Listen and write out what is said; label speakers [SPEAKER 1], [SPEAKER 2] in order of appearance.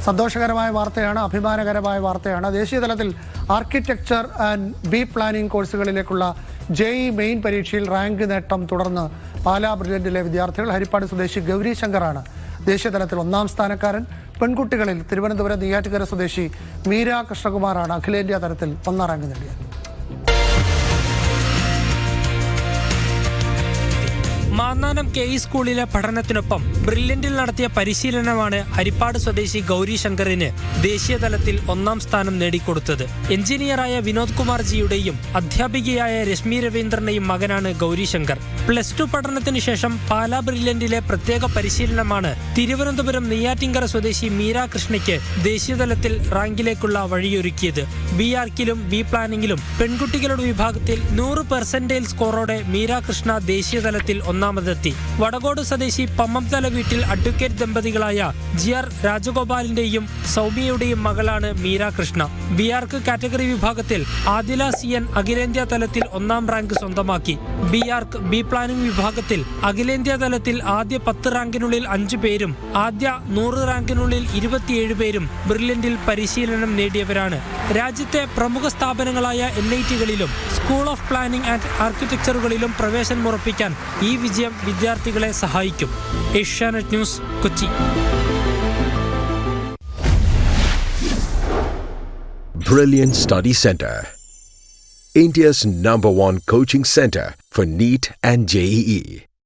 [SPEAKER 1] സന്തോഷകരമായ വാർത്തയാണ്, അഭിമാനകരമായ വാർത്തയാണ്. ദേശീയ തലത്തിൽ ആർക്കിടെക്ചർ ആൻഡ് ബി പ്ലാനിംഗ് കോഴ്സുകളിലേക്കുള്ള JEE മെയിൻ പരീക്ഷയിൽ റാങ്ക് നേട്ടം തുടർന്ന് പാലാ ബ്രില്യന്റിലെ വിദ്യാർത്ഥികൾ. ഹരിപ്പാട് സ്വദേശി ഗൗരി ശങ്കറാണ് ദേശീയ തലത്തിൽ 1ാം സ്ഥാനക്കാരൻ. പെൺകുട്ടികളിൽ തിരുവനന്തപുരം നെയ്യാറ്റിൻകര സ്വദേശി മീര കൃഷ്ണകുമാറാണ് അഖിലേന്ത്യാ തലത്തിൽ 1ാം റാങ്ക് നേടിയത്.
[SPEAKER 2] മാന്നാനം KE സ്കൂളിലെ പഠനത്തിനൊപ്പം ബ്രില്യന്റിൽ നടത്തിയ പരിശീലനമാണ് ഹരിപ്പാട് സ്വദേശി ഗൗരി ശങ്കറിന് ദേശീയ തലത്തിൽ 1ാം സ്ഥാനം നേടിക്കൊടുത്തത്. എഞ്ചിനീയറായ വിനോദ് കുമാർ ജിയുടെയും അധ്യാപികയായ രശ്മി രവീന്ദ്രന്റെയും മകനാണ് ഗൗരി ശങ്കർ. +2 പഠനത്തിന് ശേഷം പാലാ ബ്രില്യന്റിലെ പ്രത്യേക പരിശീലനമാണ് തിരുവനന്തപുരം നെയ്യാറ്റിൻകര സ്വദേശി മീര കൃഷ്ണയ്ക്ക് ദേശീയതലത്തിൽ റാങ്കിലേക്കുള്ള വഴിയൊരുക്കിയത്. BArcലും ബി പ്ലാനിംഗിലും പെൺകുട്ടികളുടെ വിഭാഗത്തിൽ 100% സ്കോറോടെ മീര കൃഷ്ണ ദേശീയതലത്തിൽ ഒന്നാമതെത്തി. വടകോട് സ്വദേശി പമ്മംതല വീട്ടിൽ അഡ്വക്കേറ്റ് ദമ്പതികളായ GR രാജഗോപാലിന്റെയും സൗമ്യയുടെയും മകളാണ് മീര കൃഷ്ണ. BArc കാറ്റഗറി വിഭാഗത്തിൽ ആദില CN അഖിലേന്ത്യാ തലത്തിൽ 1ാം റാങ്ക് സ്വന്തമാക്കി. BArc ബി പ്ലാനിംഗ് വിഭാഗത്തിൽ അഖിലേന്ത്യാ തലത്തിൽ ആദ്യ 10 റാങ്കിനുള്ളിൽ 5 പേരും ആദ്യ 100 റാങ്കിനുള്ളിൽ 27 പേരും ബ്രില്യന്റിൽ പരിശീലനം നേടിയവരാണ്. രാജ്യത്തെ പ്രമുഖ സ്ഥാപനങ്ങളായ NITകളിലും സ്കൂൾ ഓഫ് പ്ലാനിംഗ് ആൻഡ് ആർക്കിടെക്ചറുകളിലും പ്രവേശനം ഉറപ്പിക്കാൻ ഈ വിജയം വിദ്യാർത്ഥികളെ സഹായിക്കും. Asianet news, Kochi.
[SPEAKER 3] Brilliant Study Center, India's #1 coaching center for NEET and JEE.